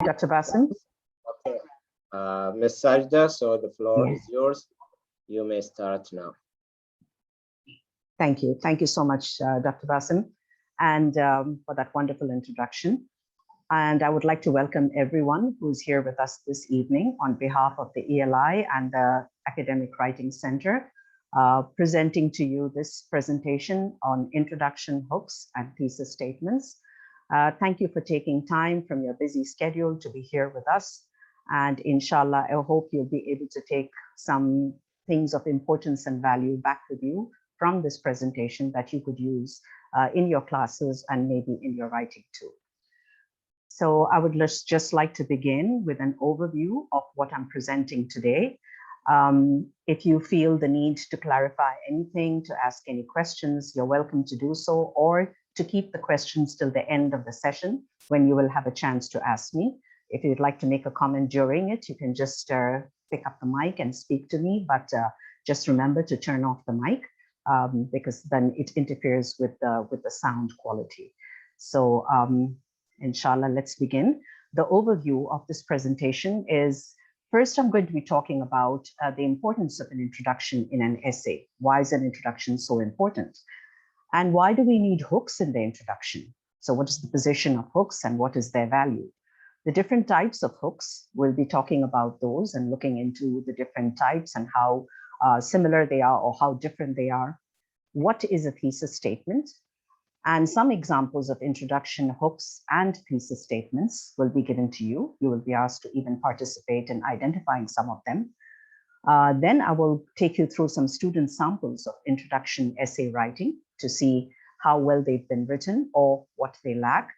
Dr. Basim? Okay. Ms. Sajida, so the floor is yours. You may start now. Thank you. Thank you so much, Dr. Basim, and for that wonderful introduction. And I would like to welcome everyone who's here with us this evening on behalf of the ELI and the Academic Writing Center, presenting to you this presentation on introduction hooks and thesis statements. Thank you for taking time from your busy schedule to be here with us. And inshallah, I hope you'll be able to take some things of importance and value back with you from this presentation that you could use in your classes and maybe in your writing too. So I would just like to begin with an overview of what I'm presenting today. If you feel the need to clarify anything, to ask any questions, you're welcome to do so, or to keep the questions till the end of the session when you will have a chance to ask me. If you'd like to make a comment during it, you can just pick up the mic and speak to me, but just remember to turn off the mic because then it interferes with the sound quality. So inshallah, let's begin. The overview of this presentation is, first, I'm going to be talking about the importance of an introduction in an essay. Why is an introduction so important? And why do we need hooks in the introduction? So what is the position of hooks and what is their value? The different types of hooks, we'll be talking about those and looking into the different types and how similar they are or how different they are. What is a thesis statement? And some examples of introduction hooks and thesis statements will be given to you. You will be asked to even participate in identifying some of them. Then I will take you through some student samples of introduction essay writing to see how well they've been written or what they lack.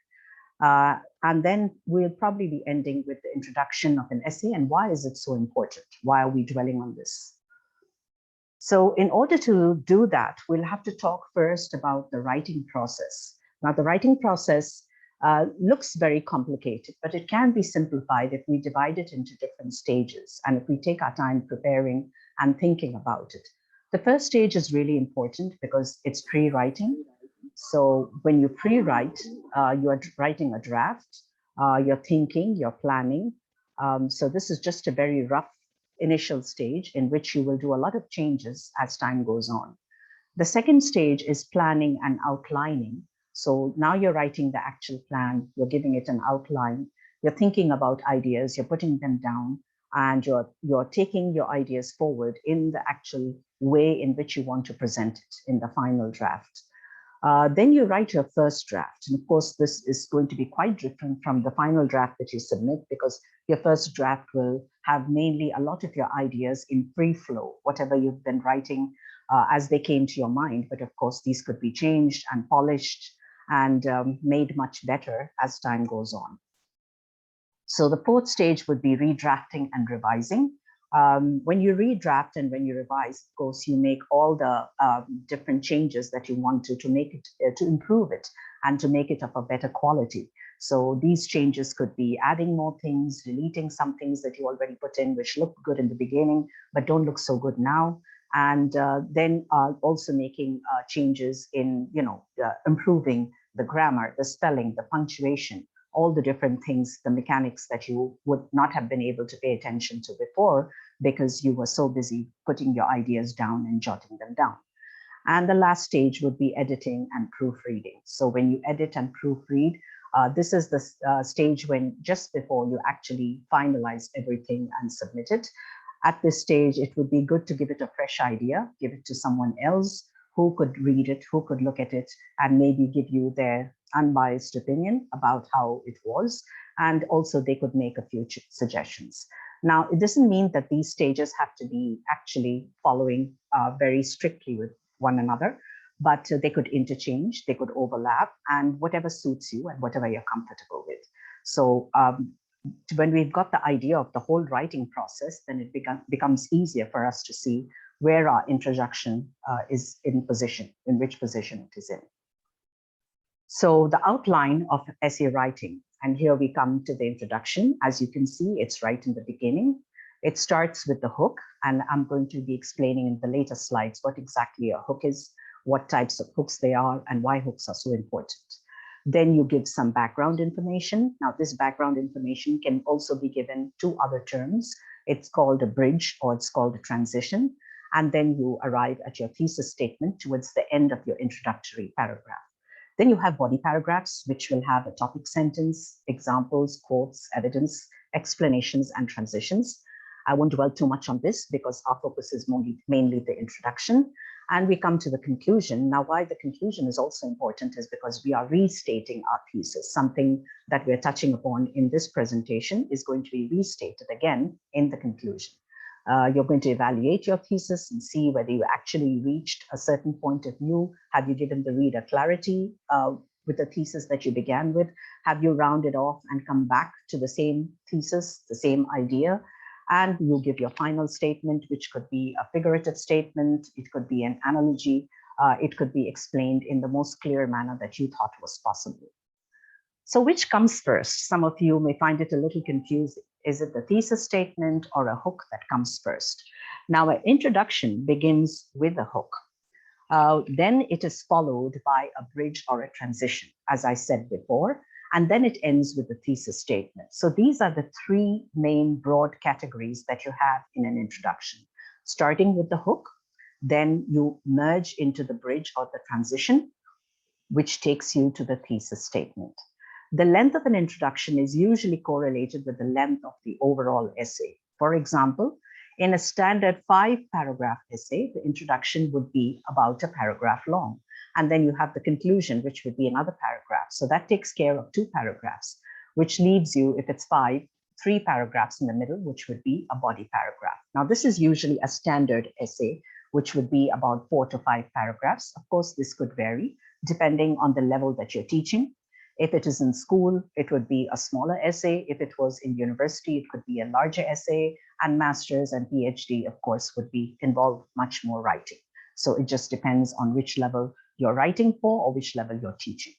And then we'll probably be ending with the introduction of an essay and why is it so important? Why are we dwelling on this? So in order to do that, we'll have to talk first about the writing process. Now, the writing process looks very complicated, but it can be simplified if we divide it into different stages and if we take our time preparing and thinking about it. The first stage is really important because it's pre-writing. So when you pre-write, you are writing a draft, you're thinking, you're planning. So this is just a very rough initial stage in which you will do a lot of changes as time goes on. The second stage is planning and outlining. So now you're writing the actual plan, you're giving it an outline, you're thinking about ideas, you're putting them down, and you're taking your ideas forward in the actual way in which you want to present it in the final draft. Then you write your first draft. And of course, this is going to be quite different from the final draft that you submit because your first draft will have mainly a lot of your ideas in free flow, whatever you've been writing as they came to your mind. But of course, these could be changed and polished and made much better as time goes on. So the fourth stage would be redrafting and revising. When you redraft and when you revise, of course, you make all the different changes that you want to make it, to improve it and to make it of a better quality. So these changes could be adding more things, deleting some things that you already put in, which look good in the beginning, but don't look so good now. And then also making changes in, improving the grammar, the spelling, the punctuation, all the different things, the mechanics that you would not have been able to pay attention to before because you were so busy putting your ideas down and jotting them down. And the last stage would be editing and proofreading. So when you edit and proofread, this is the stage when just before you actually finalize everything and submit it. At this stage, it would be good to give it a fresh idea, give it to someone else who could read it, who could look at it, and maybe give you their unbiased opinion about how it was. And also they could make a few suggestions. Now, it doesn't mean that these stages have to be actually following very strictly with one another, but they could interchange, they could overlap, and whatever suits you and whatever you're comfortable with. So when we've got the idea of the whole writing process, then it becomes easier for us to see where our introduction is in which position it is in. So the outline of essay writing, and here we come to the introduction. As you can see, it's right in the beginning. It starts with the hook, and I'm going to be explaining in the later slides what exactly a hook is, what types of hooks they are, and why hooks are so important. Then you give some background information. Now, this background information can also be given two other terms. It's called a bridge or it's called a transition. And then you arrive at your thesis statement towards the end of your introductory paragraph. Then you have body paragraphs, which will have a topic sentence, examples, quotes, evidence, explanations, and transitions. I won't dwell too much on this because our focus is mainly the introduction. And we come to the conclusion. Now, why the conclusion is also important is because we are restating our thesis. Something that we're touching upon in this presentation is going to be restated again in the conclusion. You're going to evaluate your thesis and see whether you actually reached a certain point of view. Have you given the reader clarity with the thesis that you began with? Have you rounded off and come back to the same thesis, the same idea? And you give your final statement, which could be a figurative statement. It could be an analogy. It could be explained in the most clear manner that you thought was possible. So which comes first? Some of you may find it a little confusing. Is it the thesis statement or a hook that comes first? Now, an introduction begins with a hook. Then it is followed by a bridge or a transition, as I said before, and then it ends with the thesis statement. So these are the three main broad categories that you have in an introduction. Starting with the hook, then you merge into the bridge or the transition, which takes you to the thesis statement. The length of an introduction is usually correlated with the length of the overall essay. For example, in a standard 5-paragraph essay, the introduction would be about a paragraph long. And then you have the conclusion, which would be another paragraph. So that takes care of 2 paragraphs, which leaves you, if it's 5, 3 paragraphs in the middle, which would be a body paragraph. Now, this is usually a standard essay, which would be about 4 to 5 paragraphs. Of course, this could vary depending on the level that you're teaching. If it is in school, it would be a smaller essay. If it was in university, it could be a larger essay. And master's and PhD, of course, would be involved much more writing. So it just depends on which level you're writing for or which level you're teaching.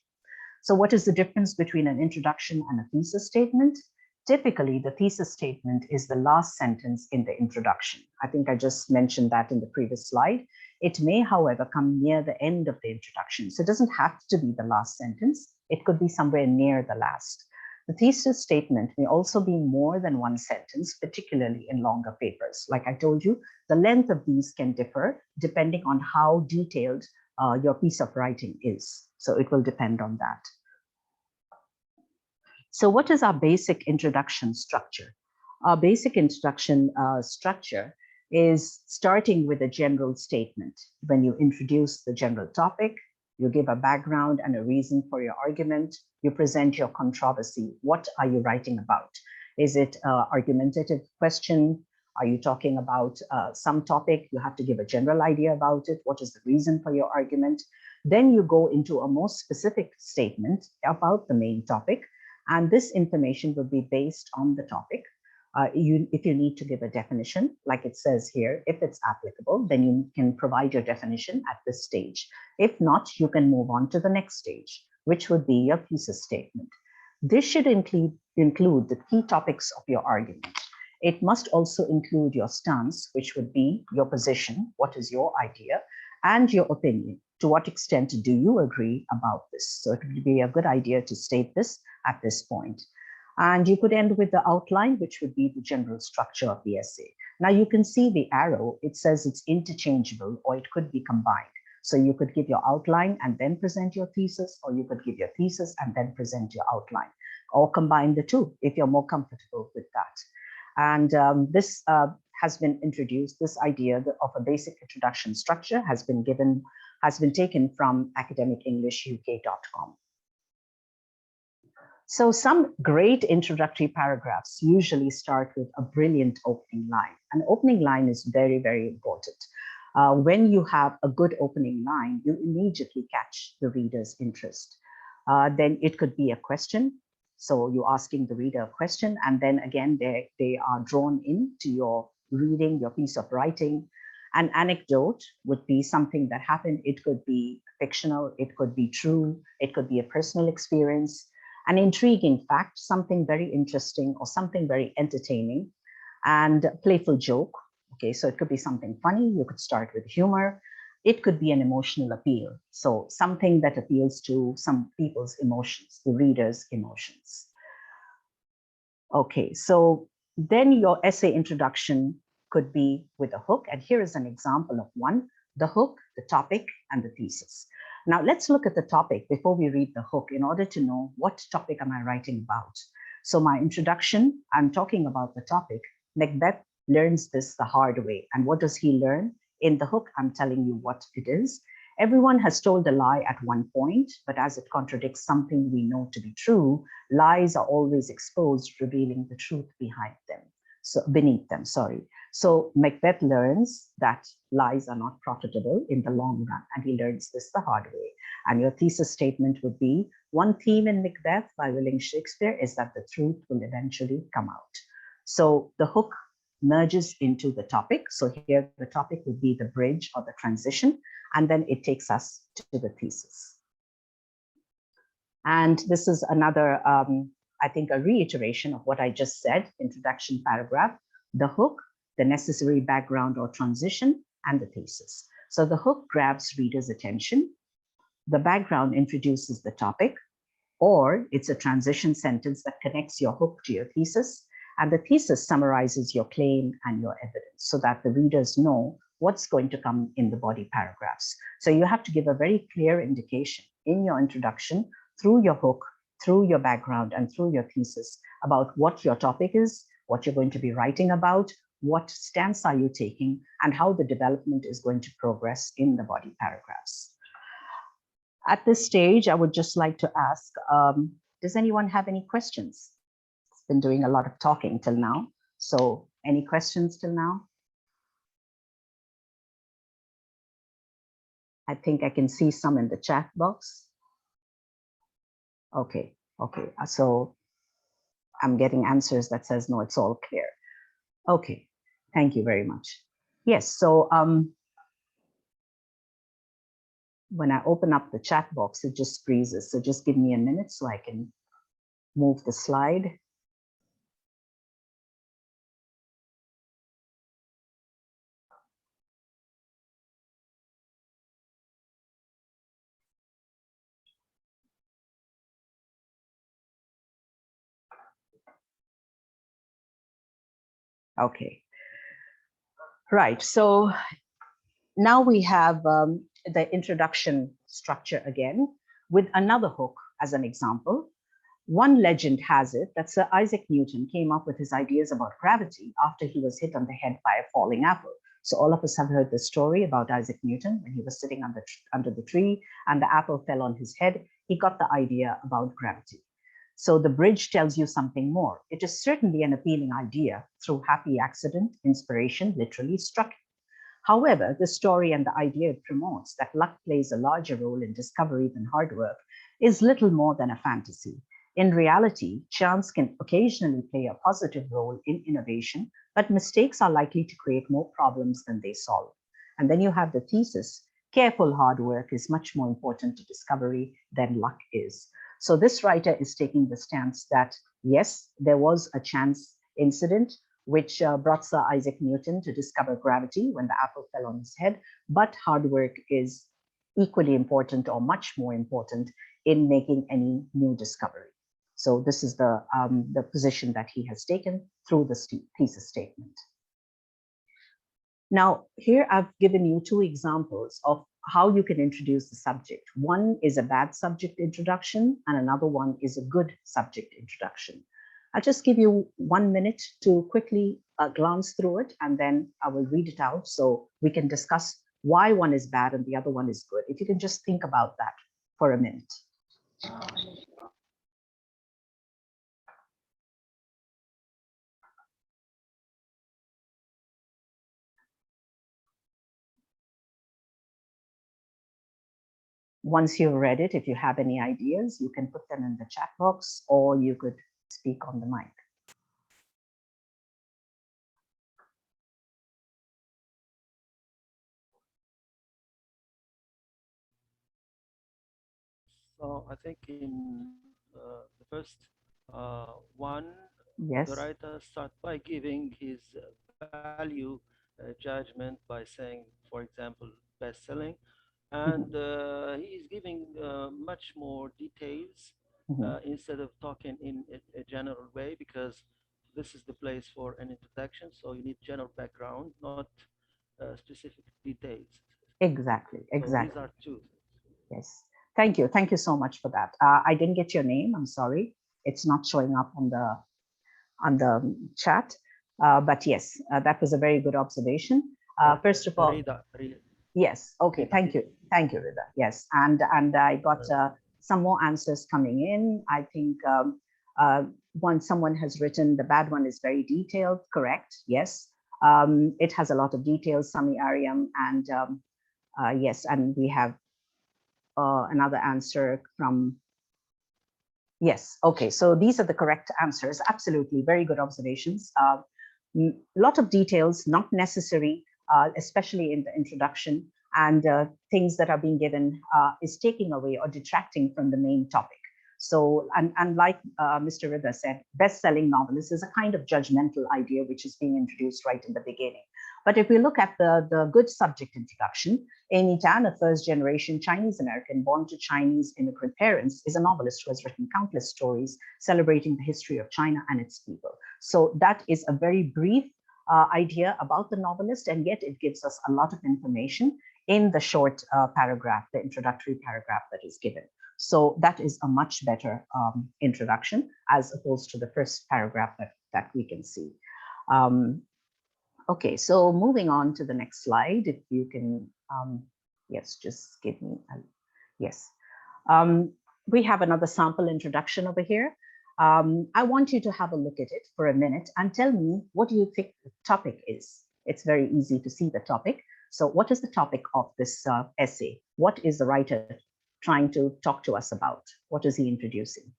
So what is the difference between an introduction and a thesis statement? Typically, the thesis statement is the last sentence in the introduction. I think I just mentioned that in the previous slide. It may, however, come near the end of the introduction. So it doesn't have to be the last sentence. It could be somewhere near the last. The thesis statement may also be more than one sentence, particularly in longer papers. Like I told you, the length of these can differ depending on how detailed your piece of writing is. So it will depend on that. So what is our basic introduction structure? Our basic introduction structure is starting with a general statement. When you introduce the general topic, you give a background and a reason for your argument. You present your controversy. What are you writing about? Is it an argumentative question? Are you talking about some topic? You have to give a general idea about it. What is the reason for your argument? Then you go into a more specific statement about the main topic. And this information will be based on the topic. If you need to give a definition, like it says here, if it's applicable, then you can provide your definition at this stage. If not, you can move on to the next stage, which would be your thesis statement. This should include the key topics of your argument. It must also include your stance, which would be your position, what is your idea, and your opinion. To what extent do you agree about this? So it would be a good idea to state this at this point. And you could end with the outline, which would be the general structure of the essay. Now you can see the arrow, it says it's interchangeable or it could be combined. So you could give your outline and then present your thesis, or you could give your thesis and then present your outline, or combine the two if you're more comfortable with that. And this has been introduced, this idea of a basic introduction structure has been taken from academicenglishuk.com. So some great introductory paragraphs usually start with a brilliant opening line. An opening line is very, very important. When you have a good opening line, you immediately catch the reader's interest. Then it could be a question. So you're asking the reader a question, and then again, they are drawn into your reading, your piece of writing. An anecdote would be something that happened. It could be fictional, it could be true, it could be a personal experience. An intriguing fact, something very interesting or something very entertaining, and playful joke. Okay, so it could be something funny. You could start with humor. It could be an emotional appeal. So something that appeals to some people's emotions, the reader's emotions. Okay, so then your essay introduction could be with a hook. And here is an example of one: the hook, the topic, and the thesis. Now let's look at the topic before we read the hook in order to know what topic am I writing about. So my introduction, I'm talking about the topic. Macbeth learns this the hard way. And what does he learn? In the hook, I'm telling you what it is. Everyone has told a lie at one point, but as it contradicts something we know to be true, lies are always exposed, revealing the truth behind them. So beneath them, sorry. So Macbeth learns that lies are not profitable in the long run, and he learns this the hard way. And your thesis statement would be, one theme in Macbeth by William Shakespeare is that the truth will eventually come out. So the hook merges into the topic. So here the topic would be the bridge or the transition, and then it takes us to the thesis. And this is another, I think, a reiteration of what I just said, introduction paragraph, the hook, the necessary background or transition, and the thesis. So the hook grabs readers' attention. The background introduces the topic, or it's a transition sentence that connects your hook to your thesis. And the thesis summarizes your claim and your evidence so that the readers know what's going to come in the body paragraphs. So you have to give a very clear indication in your introduction, through your hook, through your background, and through your thesis about what your topic is, what you're going to be writing about, what stance are you taking, and how the development is going to progress in the body paragraphs. At this stage, I would just like to ask, does anyone have any questions? It's been doing a lot of talking till now. So any questions till now? I think I can see some in the chat box. Okay, okay. So I'm getting answers that says, no, it's all clear. Okay, thank you very much. Yes, so when I open up the chat box, it just freezes. So just give me a minute so I can move the slide. Okay, right. So now we have the introduction structure again with another hook as an example. One legend has it that Sir Isaac Newton came up with his ideas about gravity after he was hit on the head by a falling apple. So all of us have heard the story about Isaac Newton when he was sitting under the tree and the apple fell on his head. He got the idea about gravity. So the bridge tells you something more. It is certainly an appealing idea. Through happy accident, inspiration literally struck him. However, the story and the idea it promotes, that luck plays a larger role in discovery than hard work, is little more than a fantasy. In reality, chance can occasionally play a positive role in innovation, but mistakes are likely to create more problems than they solve. And then you have the thesis: careful hard work is much more important to discovery than luck is. So this writer is taking the stance that, yes, there was a chance incident which brought Sir Isaac Newton to discover gravity when the apple fell on his head, but hard work is equally important or much more important in making any new discovery. So this is the position that he has taken through the thesis statement. Now, here I've given you two examples of how you can introduce the subject. One is a bad subject introduction, and another one is a good subject introduction. I'll just give you 1 minute to quickly glance through it, and then I will read it out so we can discuss why one is bad and the other one is good. If you can just think about that for a minute. Once you've read it, if you have any ideas, you can put them in the chat box or you could speak on the mic. So I think in the first one, Yes. the writer starts by giving his value judgment by saying, for example, best-selling, and he is giving much more details instead of talking in a general way, because this is the place for an introduction. So you need general background, not specific details. Exactly, So exactly. these are two. Yes, thank you. Thank you so much for that. I didn't get your name. I'm sorry. It's not showing up on the chat. But yes, that was a very good observation. First of all, Rida. yes. Okay. Rida. Thank you. Thank you, Rida. Yes. And I got some more answers coming in. I think someone has written, the bad one is very detailed. Correct. Yes. It has a lot of details, Sami Ariam. And yes, and we have another answer from, yes. Okay. So these are the correct answers. Absolutely. Very good observations. Lot of details, not necessary, especially in the introduction, and things that are being given is taking away or detracting from the main topic. So, and like Mr. Rida said, best-selling novelist is a kind of judgmental idea which is being introduced right in the beginning. But if we look at the good subject introduction, Amy Tan, a first-generation Chinese-American born to Chinese immigrant parents, is a novelist who has written countless stories celebrating the history of China and its people. So that is a very brief idea about the novelist, and yet it gives us a lot of information in the short paragraph, the introductory paragraph that is given. So that is a much better introduction as opposed to the first paragraph that we can see. Okay, so moving on to the next slide, if you can, yes, just give me, yes. We have another sample introduction over here. I want you to have a look at it for a minute and tell me, what do you think the topic is? It's very easy to see the topic. So what is the topic of this essay? What is the writer trying to talk to us about? What is he introducing?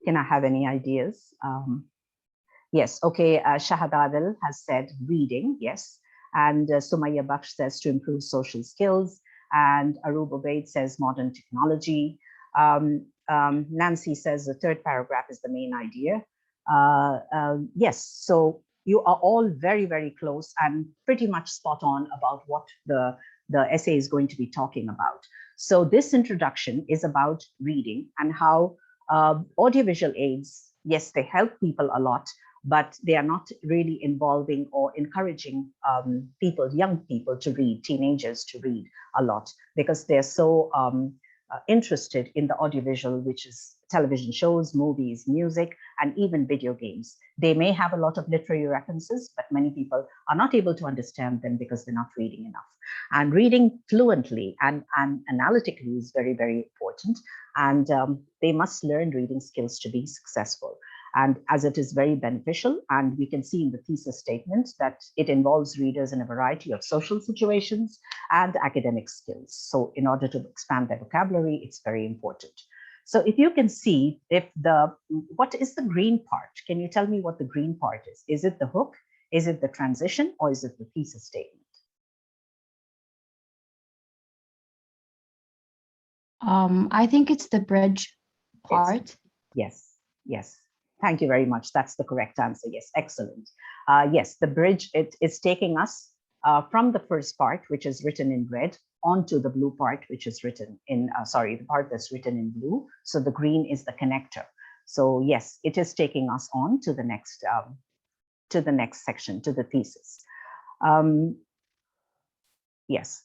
Can I have any ideas? Yes, okay, Shahad Adil has said reading, yes. And Sumaya Baksh says to improve social skills. And Arub Obaid says modern technology. Nancy says the third paragraph is the main idea. Yes, so you are all very, very close and pretty much spot on about what the essay is going to be talking about. So this introduction is about reading and how audiovisual aids, yes, they help people a lot, but they are not really involving or encouraging people, young people to read, teenagers to read a lot, because they're so interested in the audiovisual, which is television shows, movies, music, and even video games. They may have a lot of literary references, but many people are not able to understand them because they're not reading enough. And reading fluently and analytically is very, very important. And they must learn reading skills to be successful. And as it is very beneficial, and we can see in the thesis statement that it involves readers in a variety of social situations and academic skills. So in order to expand their vocabulary, it's very important. So if you can see, what is the green part? Can you tell me what the green part is? Is it the hook? Is it the transition? Or is it the thesis statement? I think it's the bridge part. Yes, yes. Thank you very much. That's the correct answer. Yes, excellent. Yes, the bridge, it is taking us from the first part, which is written in red, onto the blue part, which is written in, the part that's written in blue. So the green is the connector. So yes, it is taking us on to the next section, to the thesis. Yes.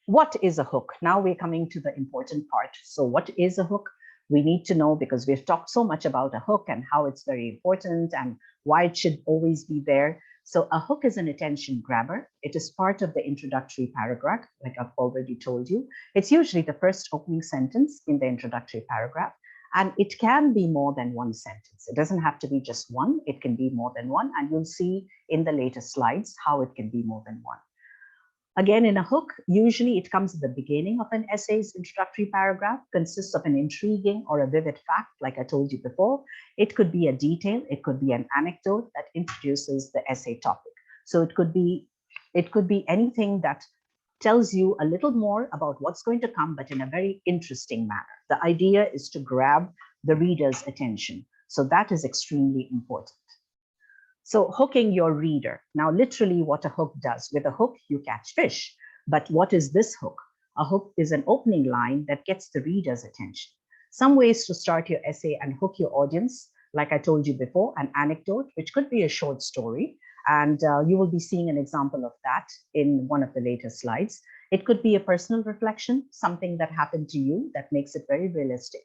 What is a hook? Now we're coming to the important part. So what is a hook? We need to know, because we've talked so much about a hook and how it's very important and why it should always be there. So a hook is an attention grabber. It is part of the introductory paragraph, like I've already told you. It's usually the first opening sentence in the introductory paragraph, and it can be more than one sentence. It doesn't have to be just one. It can be more than one, and you'll see in the later slides how it can be more than one. Again, in a hook, usually it comes at the beginning of an essay's introductory paragraph, consists of an intriguing or a vivid fact, like I told you before. It could be a detail, it could be an anecdote that introduces the essay topic. So it could be anything that tells you a little more about what's going to come, but in a very interesting manner. The idea is to grab the reader's attention. So that is extremely important. So hooking your reader. Now, literally what a hook does. With a hook, you catch fish. But what is this hook? A hook is an opening line that gets the reader's attention. Some ways to start your essay and hook your audience, like I told you before, an anecdote, which could be a short story. And you will be seeing an example of that in one of the later slides. It could be a personal reflection, something that happened to you that makes it very realistic.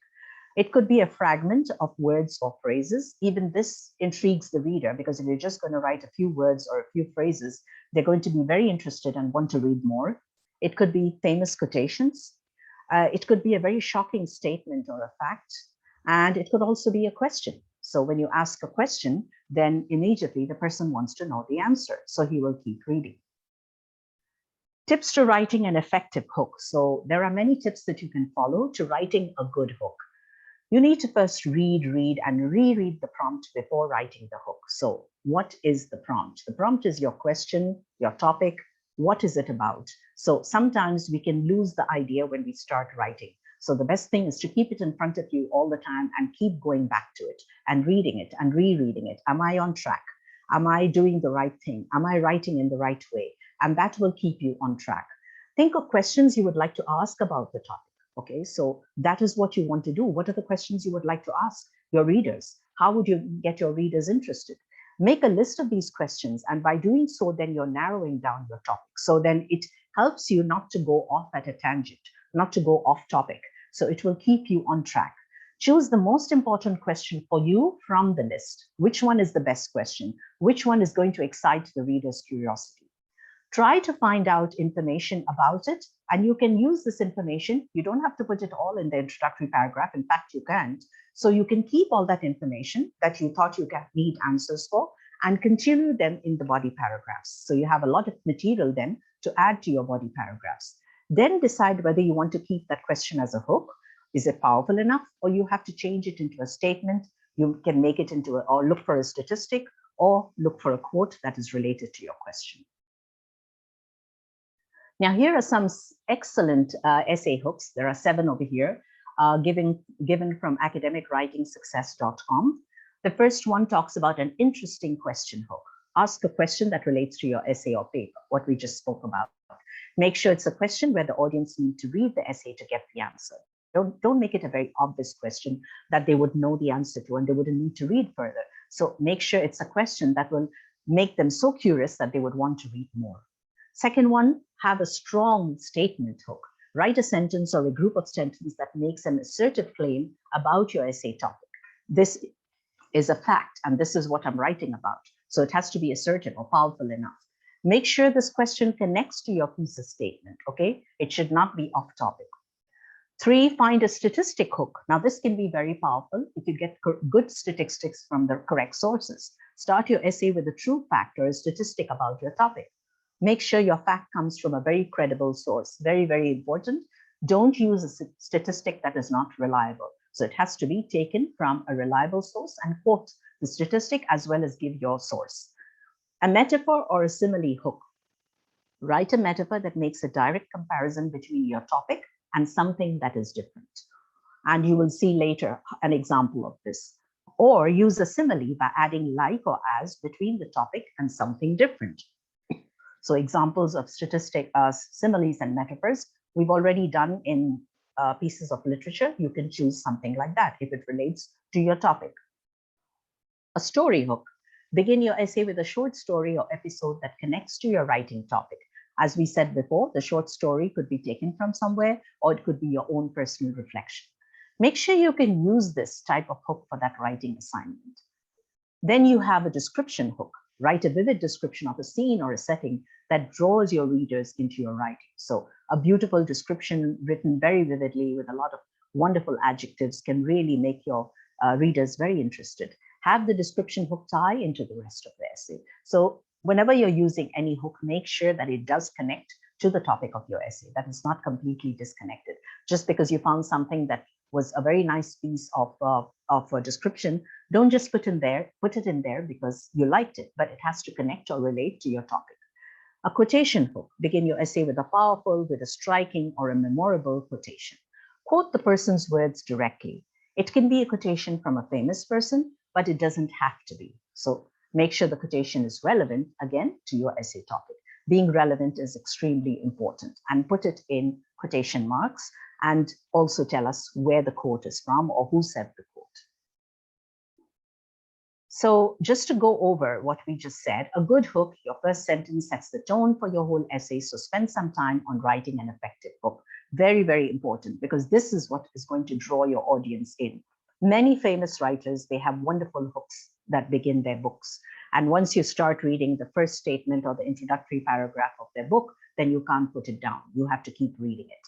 It could be a fragment of words or phrases. Even this intrigues the reader, because if you're just going to write a few words or a few phrases, they're going to be very interested and want to read more. It could be famous quotations. It could be a very shocking statement or a fact. And it could also be a question. So when you ask a question, then immediately the person wants to know the answer. So he will keep reading. Tips to writing an effective hook. So there are many tips that you can follow to writing a good hook. You need to first read, and reread the prompt before writing the hook. So what is the prompt? The prompt is your question, your topic. What is it about? So sometimes we can lose the idea when we start writing. So the best thing is to keep it in front of you all the time and keep going back to it and reading it and rereading it. Am I on track? Am I doing the right thing? Am I writing in the right way? And that will keep you on track. Think of questions you would like to ask about the topic. Okay, so that is what you want to do. What are the questions you would like to ask your readers? How would you get your readers interested? Make a list of these questions, and by doing so, then you're narrowing down your topic. So then it helps you not to go off at a tangent, not to go off topic. So it will keep you on track. Choose the most important question for you from the list. Which one is the best question? Which one is going to excite the reader's curiosity? Try to find out information about it, and you can use this information. You don't have to put it all in the introductory paragraph. In fact, you can't. So you can keep all that information that you thought you need answers for and continue them in the body paragraphs. So you have a lot of material then to add to your body paragraphs. Then decide whether you want to keep that question as a hook. Is it powerful enough, or you have to change it into a statement? You can make it into or look for a statistic, or look for a quote that is related to your question. Now, here are some excellent essay hooks. There are 7 over here, given from academicwritingsuccess.com. The first one talks about an interesting question hook. Ask a question that relates to your essay or paper, what we just spoke about. Make sure it's a question where the audience need to read the essay to get the answer. Don't make it a very obvious question that they would know the answer to and they wouldn't need to read further. So make sure it's a question that will make them so curious that they would want to read more. Second one, have a strong statement hook. Write a sentence or a group of sentences that makes an assertive claim about your essay topic. This is a fact, and this is what I'm writing about. So it has to be assertive or powerful enough. Make sure this question connects to your thesis statement, okay? It should not be off topic. 3, find a statistic hook. Now, this can be very powerful if you get good statistics from the correct sources. Start your essay with a true fact or a statistic about your topic. Make sure your fact comes from a very credible source. Very, very important. Don't use a statistic that is not reliable. So it has to be taken from a reliable source and quote the statistic as well as give your source. A metaphor or a simile hook. Write a metaphor that makes a direct comparison between your topic and something that is different. And you will see later an example of this. Or use a simile by adding like or as between the topic and something different. So examples of similes and metaphors, we've already done in pieces of literature. You can choose something like that if it relates to your topic. A story hook. Begin your essay with a short story or episode that connects to your writing topic. As we said before, the short story could be taken from somewhere, or it could be your own personal reflection. Make sure you can use this type of hook for that writing assignment. Then you have a description hook. Write a vivid description of a scene or a setting that draws your readers into your writing. So a beautiful description written very vividly with a lot of wonderful adjectives can really make your readers very interested. Have the description hook tie into the rest of the essay. So whenever you're using any hook, make sure that it does connect to the topic of your essay, that is not completely disconnected. Just because you found something that was a very nice piece of a description, don't just put it in there because you liked it, but it has to connect or relate to your topic. A quotation hook. Begin your essay with a powerful, with a striking, or a memorable quotation. Quote the person's words directly. It can be a quotation from a famous person, but it doesn't have to be. So make sure the quotation is relevant, again, to your essay topic. Being relevant is extremely important, and put it in quotation marks, and also tell us where the quote is from or who said the quote. So just to go over what we just said, a good hook, your first sentence sets the tone for your whole essay. So spend some time on writing an effective hook. Very, very important, because this is what is going to draw your audience in. Many famous writers, they have wonderful hooks that begin their books. And once you start reading the first statement or the introductory paragraph of their book, then you can't put it down. You have to keep reading it.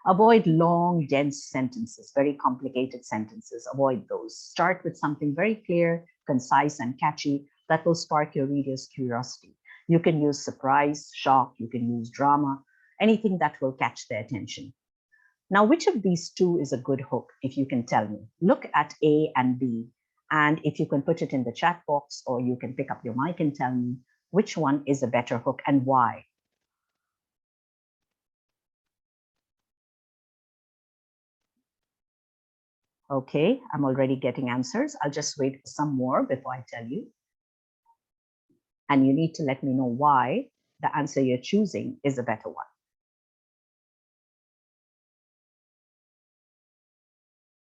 Avoid long, dense sentences, very complicated sentences. Avoid those. Start with something very clear, concise, and catchy that will spark your reader's curiosity. You can use surprise, shock, you can use drama, anything that will catch their attention. Now, which of these two is a good hook, if you can tell me? Look at A and B, and if you can put it in the chat box, or you can pick up your mic and tell me which one is a better hook and why. Okay, I'm already getting answers. I'll just wait for some more before I tell you. And you need to let me know why the answer you're choosing is a better one.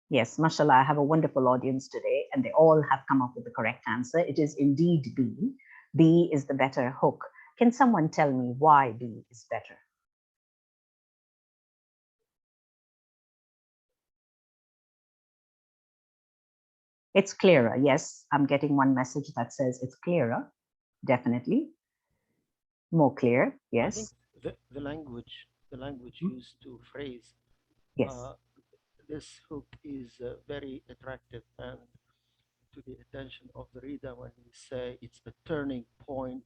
Yes, mashallah, I have a wonderful audience today, and they all have come up with the correct answer. It is indeed B. B is the better hook. Can someone tell me why B is better? It's clearer. Yes, I'm getting one message that says it's clearer. Definitely. More clear. Yes. I think the language used to phrase Yes. this hook is very attractive and to the attention of the reader when we say it's a turning point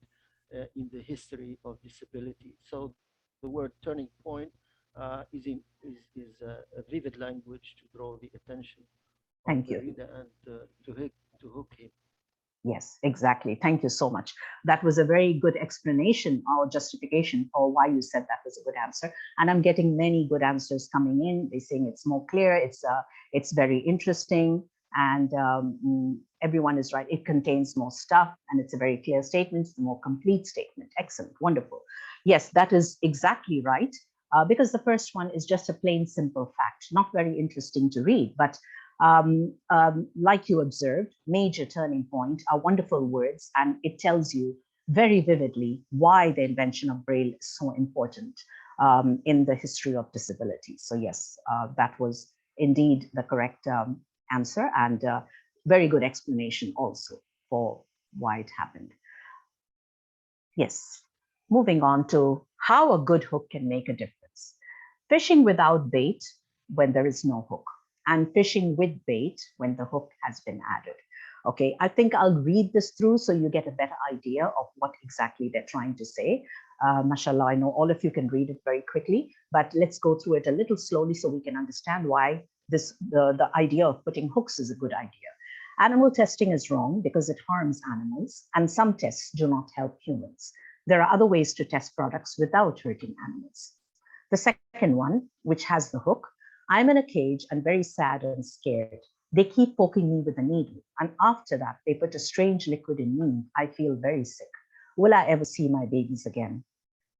in the history of disability. So the word turning point is a vivid language to draw the attention of Thank the you. reader and to hook him. Yes, exactly. Thank you so much. That was a very good explanation or justification for why you said that was a good answer. And I'm getting many good answers coming in. They're saying it's more clear, it's very interesting, and everyone is right. It contains more stuff, and it's a very clear statement. It's a more complete statement. Excellent, wonderful. Yes, that is exactly right. Because the first one is just a plain, simple fact, not very interesting to read, but like you observed, major turning point are wonderful words, and it tells you very vividly why the invention of Braille is so important in the history of disability. So yes, that was indeed the correct answer, and very good explanation also for why it happened. Yes, moving on to how a good hook can make a difference. Fishing without bait when there is no hook, and fishing with bait when the hook has been added. Okay, I think I'll read this through so you get a better idea of what exactly they're trying to say. Mashallah, I know all of you can read it very quickly, but let's go through it a little slowly so we can understand why the idea of putting hooks is a good idea. Animal testing is wrong because it harms animals, and some tests do not help humans. There are other ways to test products without hurting animals. The second one, which has the hook, I'm in a cage and very sad and scared. They keep poking me with a needle, and after that, they put a strange liquid in me. I feel very sick. Will I ever see my babies again?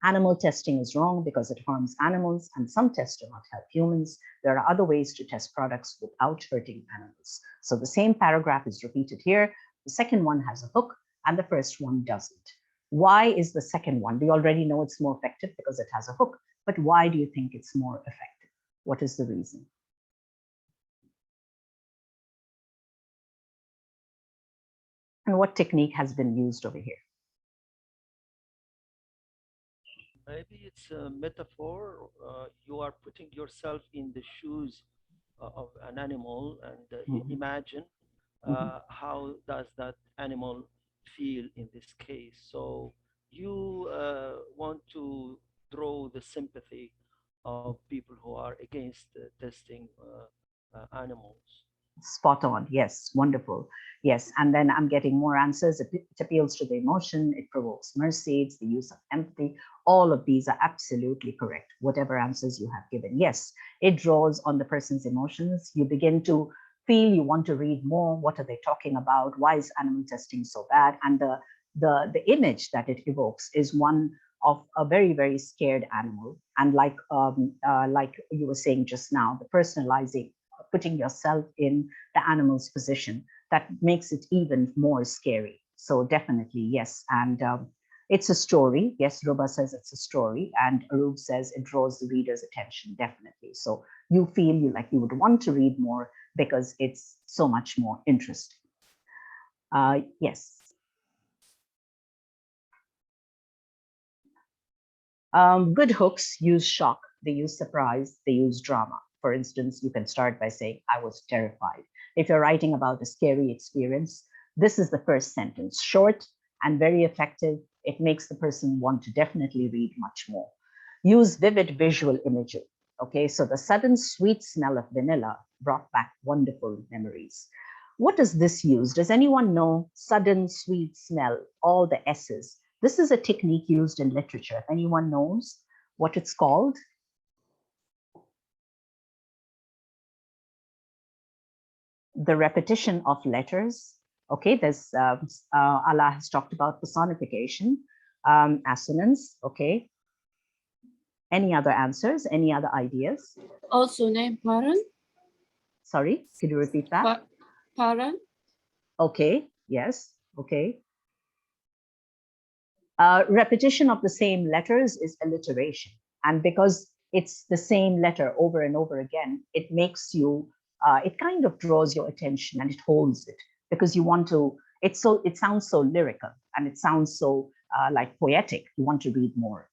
Animal testing is wrong because it harms animals, and some tests do not help humans. There are other ways to test products without hurting animals. So the same paragraph is repeated here. The second one has a hook, and the first one doesn't. Why is the second one? We already know it's more effective because it has a hook, but why do you think it's more effective? What is the reason? And what technique has been used over here? Maybe it's a metaphor. You are putting yourself in the shoes of an animal and imagine how does that animal feel in this case. So you want to draw the sympathy of people who are against testing animals. Spot on. Yes, wonderful. Yes, and then I'm getting more answers. It appeals to the emotion, it provokes mercy, it's the use of empathy. All of these are absolutely correct, whatever answers you have given. Yes, it draws on the person's emotions. You begin to feel you want to read more. What are they talking about? Why is animal testing so bad? And the image that it evokes is one of a very, very scared animal. And like you were saying just now, the personalizing, putting yourself in the animal's position, that makes it even more scary. So definitely, yes. And it's a story. Yes, Ruba says it's a story. And Arup says it draws the reader's attention, definitely. So you feel like you would want to read more because it's so much more interesting. Yes. Good hooks use shock, they use surprise, they use drama. For instance, you can start by saying, I was terrified. If you're writing about a scary experience, this is the first sentence, short and very effective. It makes the person want to definitely read much more. Use vivid visual imagery. Okay, so the sudden sweet smell of vanilla brought back wonderful memories. What does this use? Does anyone know sudden sweet smell, all the S's? This is a technique used in literature. If anyone knows what it's called? The repetition of letters. Okay, there's Allah has talked about personification, assonance. Okay. Any other answers? Any other ideas? Also name parent. Sorry, could you repeat that? Parent. Okay, yes, okay. Repetition of the same letters is alliteration. And because it's the same letter over and over again, it makes you, it kind of draws your attention and it holds it because you want to, it sounds so lyrical and it sounds so like poetic. You want to read more.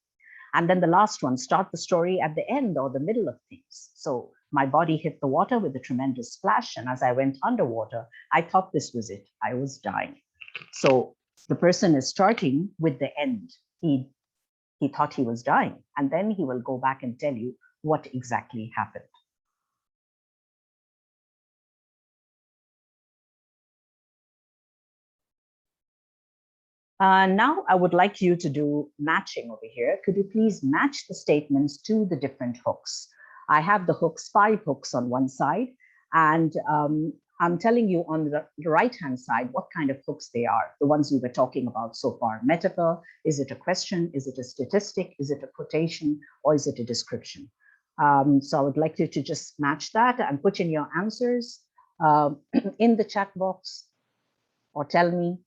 And then the last one, start the story at the end or the middle of things. So my body hit the water with a tremendous splash. And as I went underwater, I thought this was it. I was dying. So the person is starting with the end. He thought he was dying. And then he will go back and tell you what exactly happened. Now I would like you to do matching over here. Could you please match the statements to the different hooks? I have the hooks, 5 hooks on one side, and I'm telling you on the right-hand side what kind of hooks they are, the ones we were talking about so far. Metaphor, is it a question? Is it a statistic? Is it a quotation? Or is it a description? So I would like you to just match that and put in your answers in the chat box or tell me.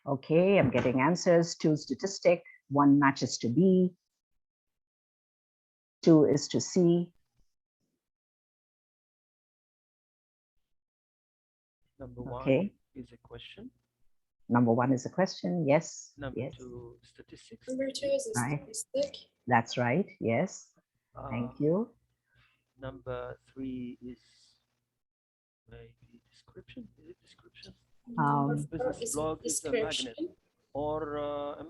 Okay, I'm getting answers. 2 statistic, 1 matches to B, 2 is to C. Number 1 okay. is a question. Number 1 is a question, yes. Number yes. 2, statistics. Number 2 is a right. statistic. That's right, yes. Thank you. Number 3 is maybe description. Is it description? Business blog is a magnet or a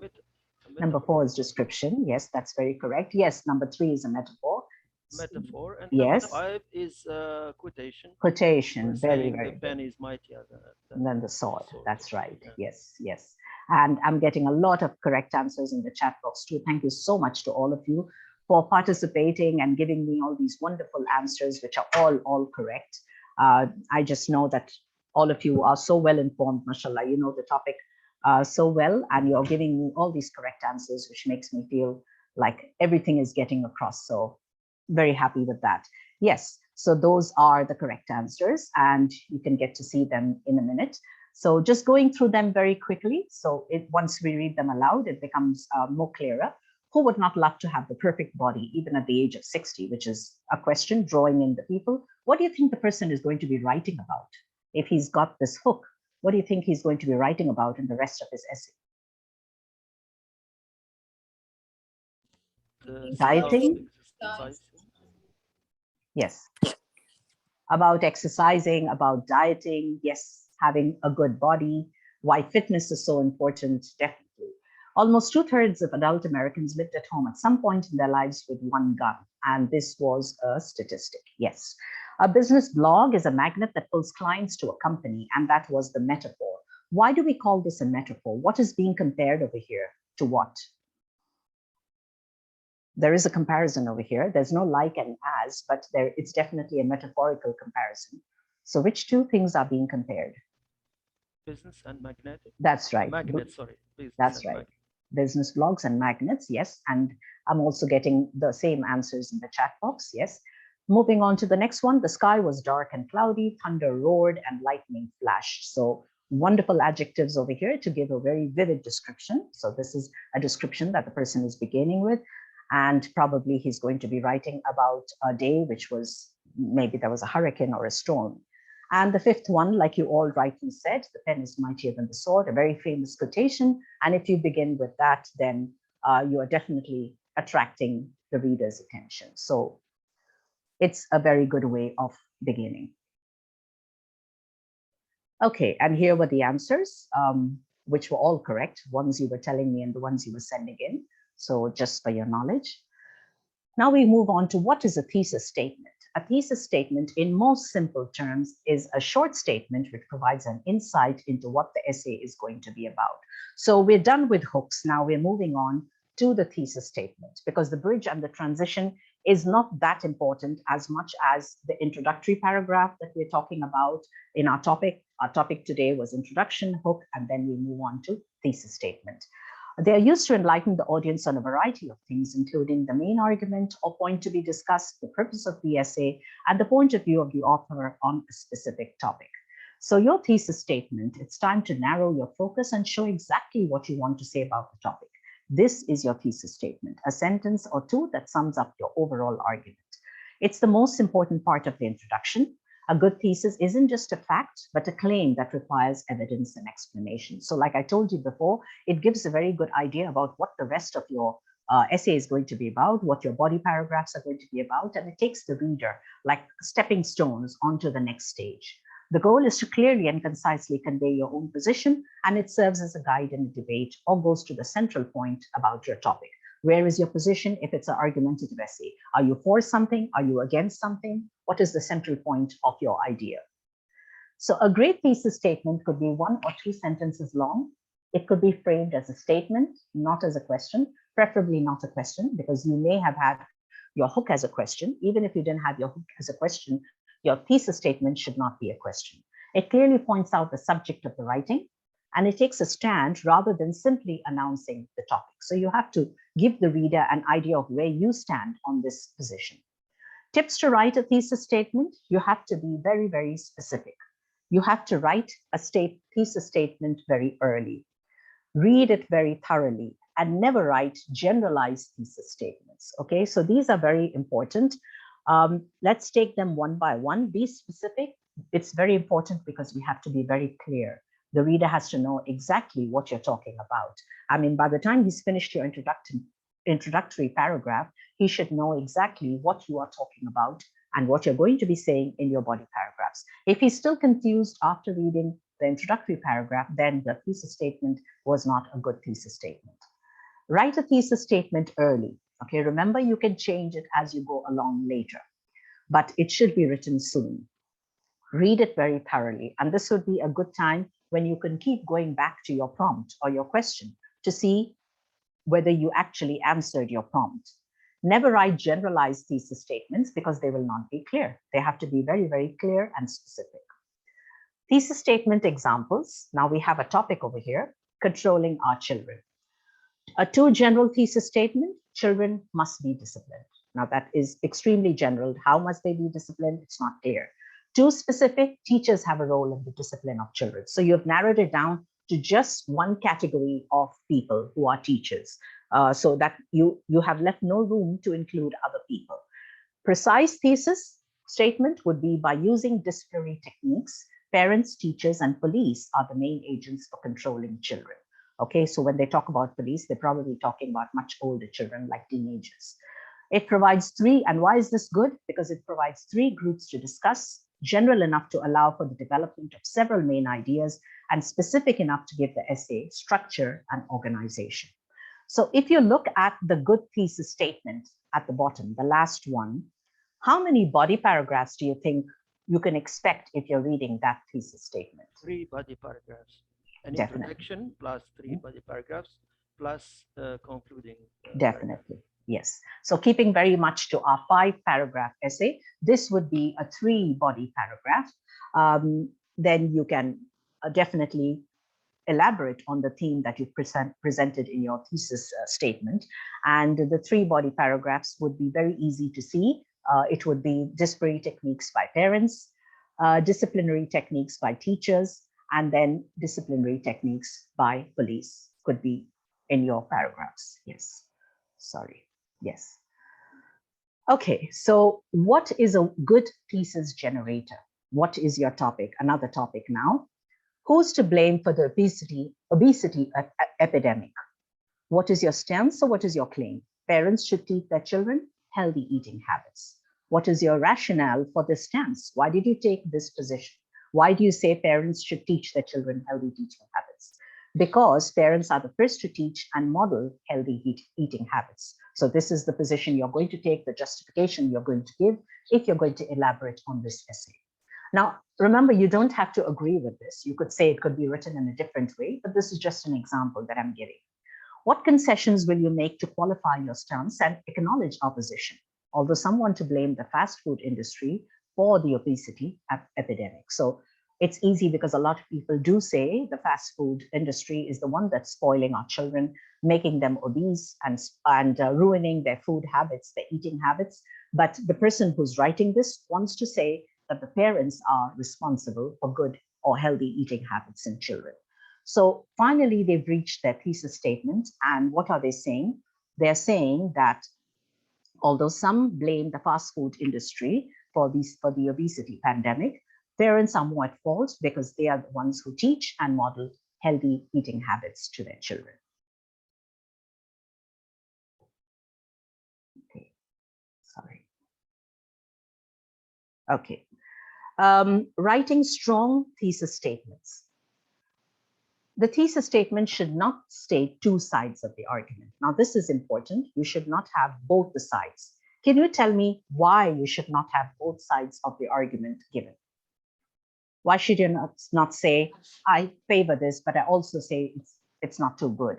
Number 4 is description. Yes, that's very correct. Yes, number 3 is a metaphor. Metaphor. And yes. number 5 is quotation. Quotation, very, very very the pen is mightier than the sword. That's right. Yeah. Yes, yes. And I'm getting a lot of correct answers in the chat box too. Thank you so much to all of you for participating and giving me all these wonderful answers, which are all correct. I just know that all of you are so well informed, mashallah. You know the topic so well, and you're giving me all these correct answers, which makes me feel like everything is getting across. So very happy with that. Yes, so those are the correct answers, and you can get to see them in a minute. So just going through them very quickly. So once we read them aloud, it becomes more clearer. Who would not love to have the perfect body, even at the age of 60, which is a question drawing in the people? What do you think the person is going to be writing about? If he's got this hook, what do you think he's going to be writing about in the rest of his essay? Dieting? exercising. Yes. About exercising, about dieting, yes, having a good body, why fitness is so important, definitely. Almost 2/3 of adult Americans lived at home at some point in their lives with one gun, and this was a statistic, yes. A business blog is a magnet that pulls clients to a company, and that was the metaphor. Why do we call this a metaphor? What is being compared over here to what? There is a comparison over here. There's no like and as, but it's definitely a metaphorical comparison. So which two things are being compared? Business and magnetic. That's right. Magnets, sorry. That's right. Business blogs and magnets, yes. And I'm also getting the same answers in the chat box, yes. Moving on to the next one, the sky was dark and cloudy, thunder roared, and lightning flashed. So wonderful adjectives over here to give a very vivid description. So this is a description that the person is beginning with. And probably he's going to be writing about a day which was, maybe there was a hurricane or a storm. And the fifth one, like you all rightly said, the pen is mightier than the sword, a very famous quotation. And if you begin with that, then you are definitely attracting the reader's attention. So it's a very good way of beginning. Okay, and here were the answers, which were all correct, ones you were telling me and the ones you were sending in. So just for your knowledge. Now we move on to what is a thesis statement. A thesis statement, in most simple terms, is a short statement which provides an insight into what the essay is going to be about. So we're done with hooks. Now we're moving on to the thesis statement, because the bridge and the transition is not that important as much as the introductory paragraph that we're talking about in our topic. Our topic today was introduction, hook, and then we move on to thesis statement. They are used to enlighten the audience on a variety of things, including the main argument or point to be discussed, the purpose of the essay, and the point of view of the author on a specific topic. So your thesis statement, it's time to narrow your focus and show exactly what you want to say about the topic. This is your thesis statement, a sentence or two that sums up your overall argument. It's the most important part of the introduction. A good thesis isn't just a fact, but a claim that requires evidence and explanation. So like I told you before, it gives a very good idea about what the rest of your essay is going to be about, what your body paragraphs are going to be about, and it takes the reader like stepping stones onto the next stage. The goal is to clearly and concisely convey your own position, and it serves as a guide in a debate or goes to the central point about your topic. Where is your position if it's an argumentative essay? Are you for something? Are you against something? What is the central point of your idea? So a great thesis statement could be 1 or 2 sentences long. It could be framed as a statement, not as a question, preferably not a question, because you may have had your hook as a question. Even if you didn't have your hook as a question, your thesis statement should not be a question. It clearly points out the subject of the writing, and it takes a stand rather than simply announcing the topic. So you have to give the reader an idea of where you stand on this position. Tips to write a thesis statement: you have to be very, very specific. You have to write a thesis statement very early. Read it very thoroughly and never write generalized thesis statements. Okay, so these are very important. Let's take them one by one. Be specific. It's very important because we have to be very clear. The reader has to know exactly what you're talking about. I mean, by the time he's finished your introductory paragraph, he should know exactly what you are talking about and what you're going to be saying in your body paragraphs. If he's still confused after reading the introductory paragraph, then the thesis statement was not a good thesis statement. Write a thesis statement early. Okay, remember, you can change it as you go along later, but it should be written soon. Read it very thoroughly, and this would be a good time when you can keep going back to your prompt or your question to see whether you actually answered your prompt. Never write generalized thesis statements because they will not be clear. They have to be very, very clear and specific. Thesis statement examples. Now we have a topic over here, controlling our children. A too general thesis statement: children must be disciplined. Now that is extremely general. How must they be disciplined? It's not clear. Too specific: teachers have a role in the discipline of children. So you've narrowed it down to just one category of people who are teachers, so that you have left no room to include other people. Precise thesis statement would be: by using disciplinary techniques, parents, teachers, and police are the main agents for controlling children. Okay, so when they talk about police, they're probably talking about much older children, like teenagers. It provides three, and why is this good? Because it provides three groups to discuss, general enough to allow for the development of several main ideas, and specific enough to give the essay structure and organization. So if you look at the good thesis statement at the bottom, the last one, how many body paragraphs do you think you can expect if you're reading that thesis statement? 3 body paragraphs. An Definitely. introduction plus 3 body paragraphs plus concluding. Definitely. Yes. So keeping very much to our 5-paragraph essay, this would be a 3-body paragraph. Then you can definitely elaborate on the theme that you presented in your thesis statement. And the 3-body paragraphs would be very easy to see. It would be disciplinary techniques by parents, disciplinary techniques by teachers, and then disciplinary techniques by police could be in your paragraphs. Yes. Sorry. Yes. Okay, so what is a good thesis generator? What is your topic? Another topic now. Who's to blame for the obesity epidemic? What is your stance or what is your claim? Parents should teach their children healthy eating habits. What is your rationale for this stance? Why did you take this position? Why do you say parents should teach their children healthy eating habits? Because parents are the first to teach and model healthy eating habits. So this is the position you're going to take, the justification you're going to give if you're going to elaborate on this essay. Now, remember, you don't have to agree with this. You could say it could be written in a different way, but this is just an example that I'm giving. What concessions will you make to qualify your stance and acknowledge opposition? Although some want to blame the fast food industry for the obesity epidemic. So it's easy because a lot of people do say the fast food industry is the one that's spoiling our children, making them obese and ruining their food habits, their eating habits. But the person who's writing this wants to say that the parents are responsible for good or healthy eating habits in children. So finally, they've reached their thesis statement. And what are they saying? They're saying that although some blame the fast food industry for the obesity pandemic, parents are more at fault because they are the ones who teach and model healthy eating habits to their children. Okay, sorry. Okay, writing strong thesis statements. The thesis statement should not state two sides of the argument. Now, this is important. You should not have both the sides. Can you tell me why you should not have both sides of the argument given? Why should you not say, I favor this, but I also say it's not too good?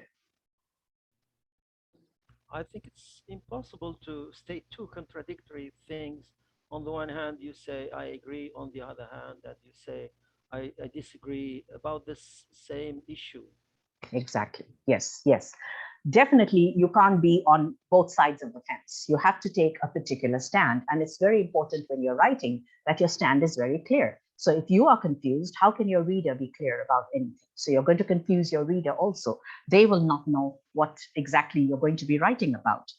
I think it's impossible to state two contradictory things. On the one hand, you say, I agree. On the other hand, that you say, I disagree about this same issue. Exactly. Yes, yes. Definitely, you can't be on both sides of the fence. You have to take a particular stand. And it's very important when you're writing that your stand is very clear. So if you are confused, how can your reader be clear about anything? So you're going to confuse your reader also. They will not know what exactly you're going to be writing about.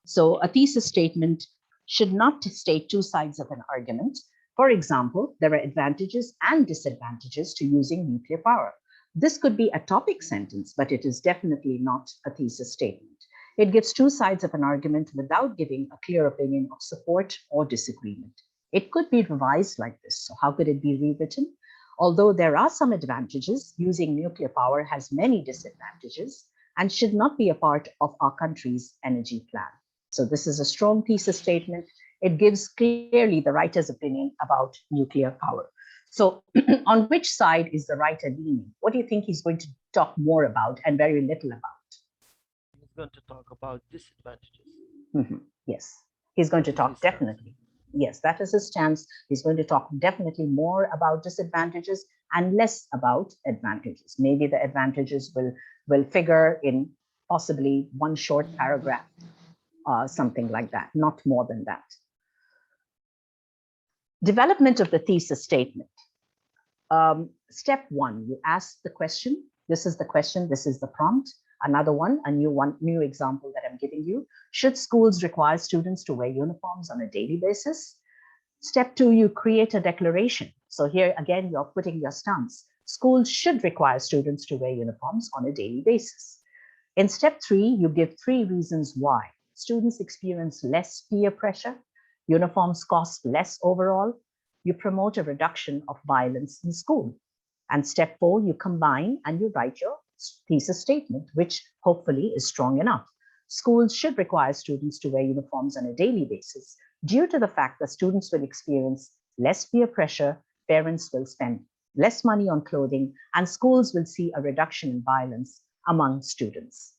So a thesis statement should not state two sides of an argument. For example, there are advantages and disadvantages to using nuclear power. This could be a topic sentence, but it is definitely not a thesis statement. It gives two sides of an argument without giving a clear opinion of support or disagreement. It could be revised like this. So how could it be rewritten? Although there are some advantages, using nuclear power has many disadvantages and should not be a part of our country's energy plan. So this is a strong thesis statement. It gives clearly the writer's opinion about nuclear power. So on which side is the writer leaning? What do you think he's going to talk more about and very little about? He's going to talk about disadvantages. Yes, he's going to talk definitely. Yes, that is his stance. He's going to talk definitely more about disadvantages and less about advantages. Maybe the advantages will figure in possibly one short paragraph, something like that, not more than that. Development of the thesis statement. Step one, you ask the question. This is the question, this is the prompt. Another one, new example that I'm giving you. Should schools require students to wear uniforms on a daily basis? Step two, you create a declaration. So here again, you're putting your stance. schools should require students to wear uniforms on a daily basis. In step 3, you give 3 reasons why. Students experience less peer pressure, uniforms cost less overall, you promote a reduction of violence in school. And step 4, you combine and you write your thesis statement, which hopefully is strong enough. Schools should require students to wear uniforms on a daily basis due to the fact that students will experience less peer pressure, parents will spend less money on clothing, and schools will see a reduction in violence among students.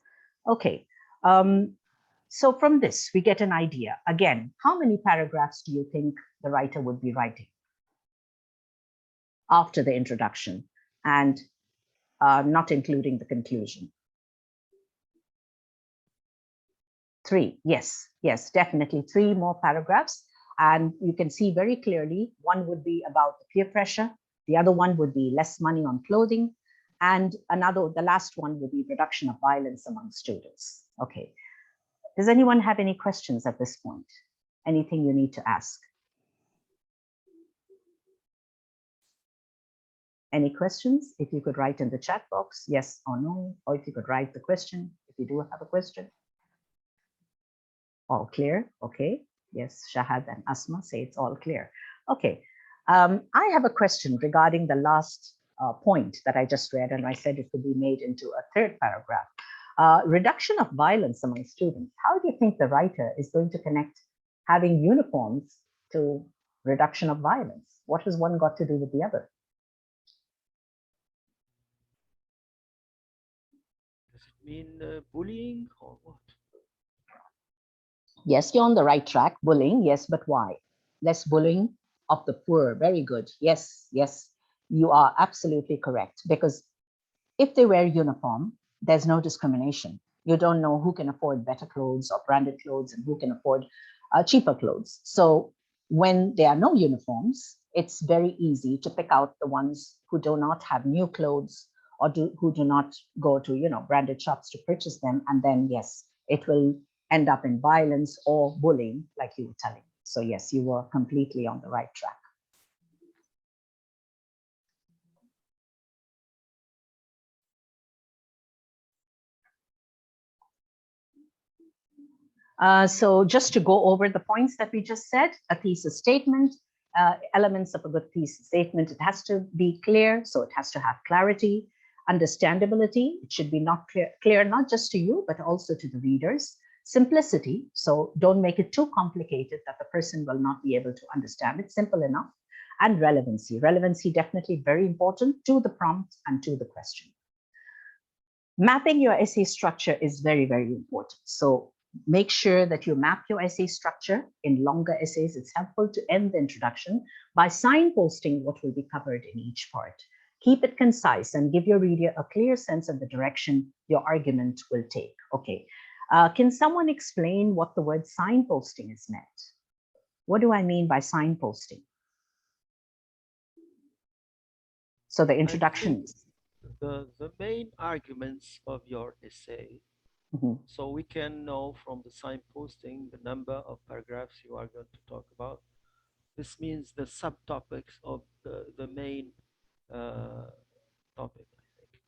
Okay, so from this, we get an idea. Again, how many paragraphs do you think the writer would be writing after the introduction and not including the conclusion? 3, yes, definitely 3 more paragraphs. And you can see very clearly, one would be about the peer pressure, the other one would be less money on clothing, and the last one would be reduction of violence among students. Okay, does anyone have any questions at this point? Anything you need to ask? Any questions? If you could write in the chat box, yes or no, or if you could write the question, if you do have a question. All clear? Okay. Yes, Shahad and Asma say it's all clear. Okay. I have a question regarding the last point that I just read, and I said it could be made into a 3rd paragraph. Reduction of violence among students. How do you think the writer is going to connect having uniforms to reduction of violence? What has one got to do with the other? Does it mean bullying or what? Yes, you're on the right track. Bullying, yes, but why? Less bullying of the poor. Very good. Yes, you are absolutely correct. Because if they wear uniform, there's no discrimination. You don't know who can afford better clothes or branded clothes and who can afford cheaper clothes. So when there are no uniforms, it's very easy to pick out the ones who do not have new clothes or who do not go to branded shops to purchase them. And then, yes, it will end up in violence or bullying, like you were telling. So yes, you were completely on the right track. So just to go over the points that we just said, a thesis statement, elements of a good thesis statement, it has to be clear, so it has to have clarity, understandability, it should be not clear not just to you, but also to the readers. Simplicity, so don't make it too complicated that the person will not be able to understand it, simple enough. And relevancy, definitely very important to the prompt and to the question. Mapping your essay structure is very, very important. So make sure that you map your essay structure. In longer essays, it's helpful to end the introduction by signposting what will be covered in each part. Keep it concise and give your reader a clear sense of the direction your argument will take. Okay. Can someone explain what the word signposting is meant? What do I mean by signposting? So the introduction. The main arguments of your essay, so we can know from the signposting the number of paragraphs you are going to talk about. This means the subtopics of the main topic, I think.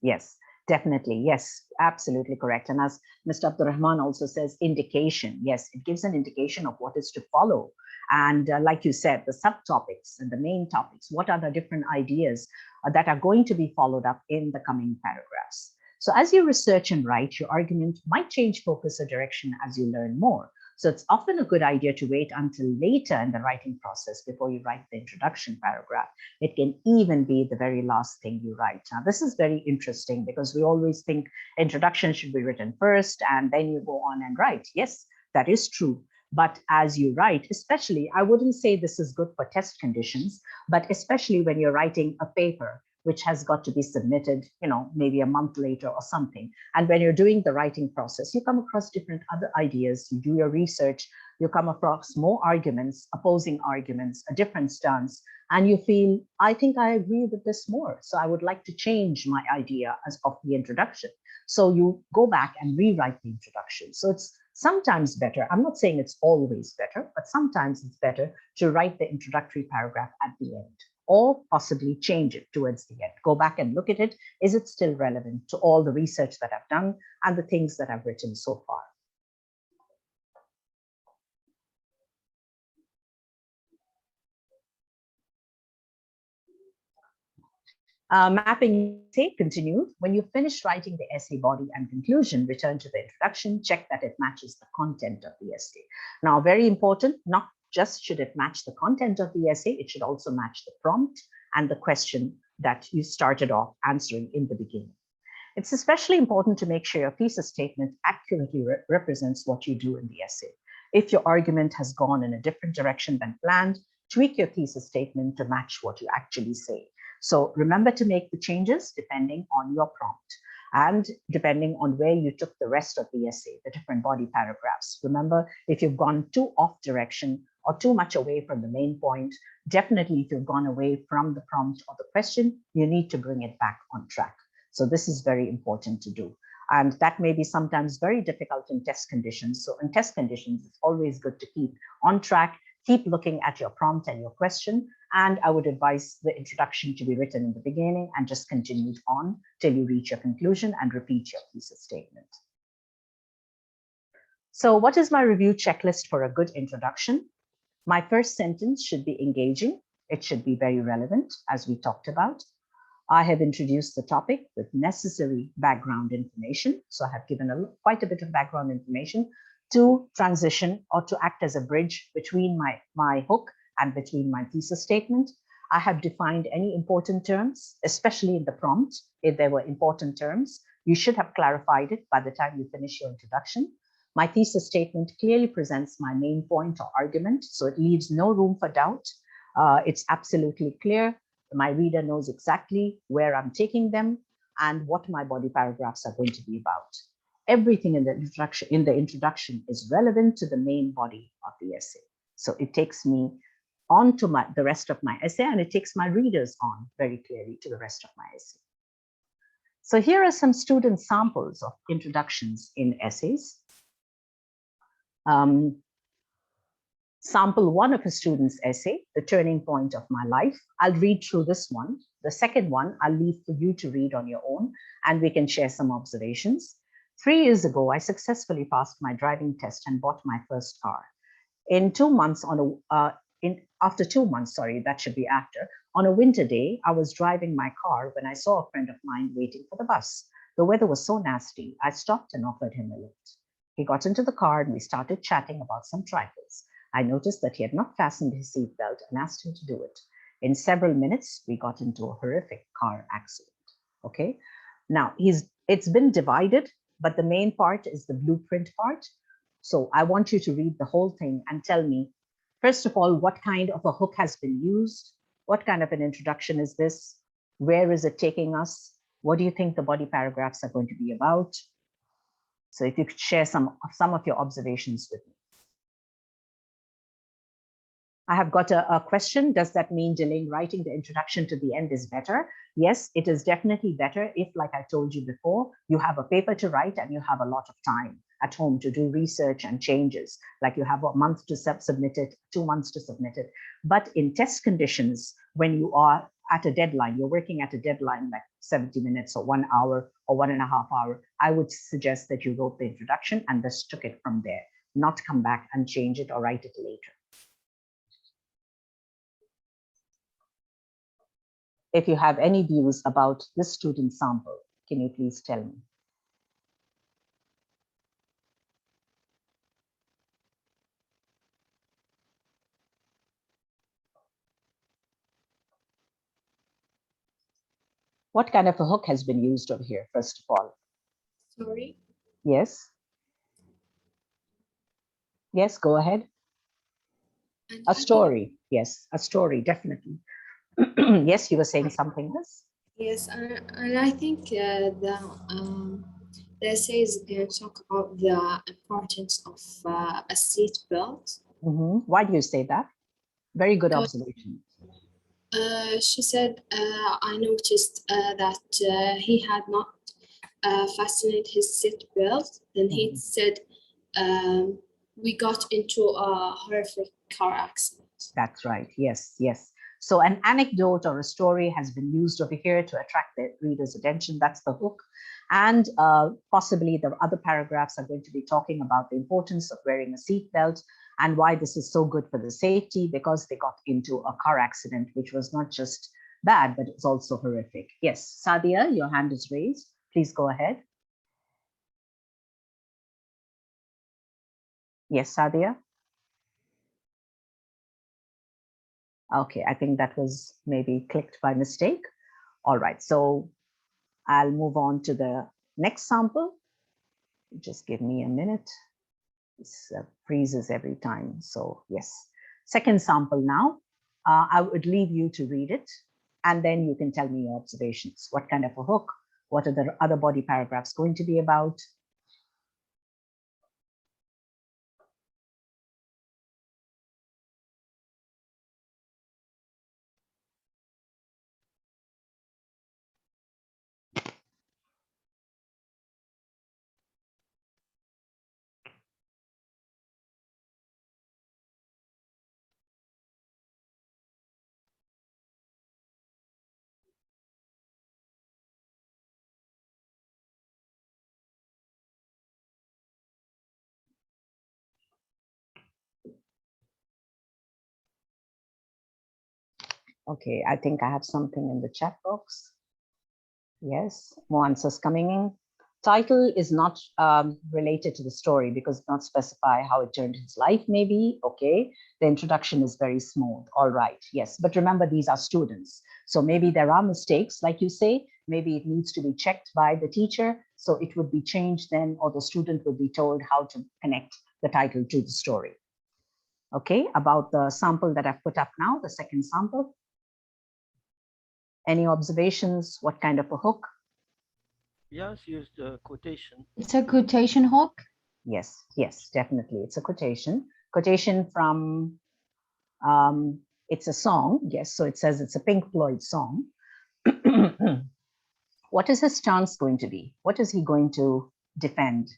Yes, definitely. Yes, absolutely correct. And as Mr. Abdurrahman also says, indication. Yes, it gives an indication of what is to follow. And like you said, the subtopics and the main topics, what are the different ideas that are going to be followed up in the coming paragraphs. So as you research and write, your argument might change focus or direction as you learn more. So it's often a good idea to wait until later in the writing process before you write the introduction paragraph. It can even be the very last thing you write. Now, this is very interesting because we always think introduction should be written first and then you go on and write. Yes, that is true. But as you write, especially, I wouldn't say this is good for test conditions, but especially when you're writing a paper, which has got to be submitted, maybe a month later or something. And when you're doing the writing process, you come across different other ideas, you do your research, you come across more arguments, opposing arguments, a different stance, and you feel, I think I agree with this more. So I would like to change my idea of the introduction. So you go back and rewrite the introduction. So it's sometimes better, I'm not saying it's always better, but sometimes it's better to write the introductory paragraph at the end. or possibly change it towards the end. Go back and look at it. Is it still relevant to all the research that I've done and the things that I've written so far? Mapping essay continued. When you finish writing the essay body and conclusion, return to the introduction, check that it matches the content of the essay. Now, very important, not just should it match the content of the essay, it should also match the prompt and the question that you started off answering in the beginning. It's especially important to make sure your thesis statement accurately represents what you do in the essay. If your argument has gone in a different direction than planned, tweak your thesis statement to match what you actually say. So remember to make the changes depending on your prompt and depending on where you took the rest of the essay, the different body paragraphs. Remember, if you've gone too off direction or too much away from the main point, definitely if you've gone away from the prompt or the question, you need to bring it back on track. So this is very important to do. And that may be sometimes very difficult in test conditions. So in test conditions, it's always good to keep on track, keep looking at your prompt and your question. And I would advise the introduction to be written in the beginning and just continue on till you reach your conclusion and repeat your thesis statement. So what is my review checklist for a good introduction? My first sentence should be engaging. It should be very relevant, as we talked about. I have introduced the topic with necessary background information. So I have given quite a bit of background information to transition or to act as a bridge between my hook and between my thesis statement. I have defined any important terms, especially in the prompt. If there were important terms, you should have clarified it by the time you finish your introduction. My thesis statement clearly presents my main point or argument, so it leaves no room for doubt. It's absolutely clear. My reader knows exactly where I'm taking them and what my body paragraphs are going to be about. Everything in the introduction is relevant to the main body of the essay. So it takes me on to the rest of my essay, and it takes my readers on very clearly to the rest of my essay. So here are some student samples of introductions in essays. Sample one of a student's essay, The Turning Point of My Life. I'll read through this one. The second one, I'll leave for you to read on your own, and we can share some observations. 3 years ago, I successfully passed my driving test and bought my first car. After 2 months, sorry, that should be after, on a winter day, I was driving my car when I saw a friend of mine waiting for the bus. The weather was so nasty, I stopped and offered him a lift. He got into the car and we started chatting about some trifles. I noticed that he had not fastened his seatbelt and asked him to do it. In several minutes, we got into a horrific car accident. Okay, now it's been divided, but the main part is the blueprint part. So I want you to read the whole thing and tell me, first of all, what kind of a hook has been used? What kind of an introduction is this? Where is it taking us? What do you think the body paragraphs are going to be about? So if you could share some of your observations with me. I have got a question. Does that mean delaying writing the introduction to the end is better? Yes, it is definitely better if, like I told you before, you have a paper to write and you have a lot of time at home to do research and changes, like you have a month to submit it, 2 months to submit it. But in test conditions, when you are at a deadline, you're working at a deadline like 70 minutes or 1 hour or 1.5 hours, I would suggest that you wrote the introduction and just took it from there, not come back and change it or write it later. If you have any views about this student sample, can you please tell me? What kind of a hook has been used over here, first of all? Sorry. Yes. Yes, go ahead. A story. Yes, a story, definitely. Yes, you were saying something else? Yes, and I think the essays talk about the importance of a seat belt. Why do you say that? Very good observation. She said, I noticed that he had not fastened his seat belt. Then he said, we got into a horrific car accident. That's right. Yes, yes. So an anecdote or a story has been used over here to attract the reader's attention. That's the hook. And possibly the other paragraphs are going to be talking about the importance of wearing a seatbelt and why this is so good for the safety, because they got into a car accident, which was not just bad, but it's also horrific. Yes, Sadia, your hand is raised. Please go ahead. Yes, Sadia. Okay, I think that was maybe clicked by mistake. All right, so I'll move on to the next sample. Just give me a minute. This freezes every time. So yes, second sample now. I would leave you to read it, and then you can tell me your observations. What kind of a hook? What are the other body paragraphs going to be about? Okay, I think I have something in the chat box. Yes, more answers coming in. Title is not related to the story because it not specify how it turned his life, maybe. Okay, the introduction is very smooth. All right, yes, but remember, these are students. So maybe there are mistakes, like you say, maybe it needs to be checked by the teacher. So it would be changed then, or the student would be told how to connect the title to the story. Okay, about the sample that I've put up now, the second sample. Any observations? What kind of a hook? Yes, used a quotation. It's a quotation hook. Yes, yes, definitely. It's a quotation. Quotation from, it's a song. Yes, so it says it's a Pink Floyd song. What is his stance going to be? What is he going to defend?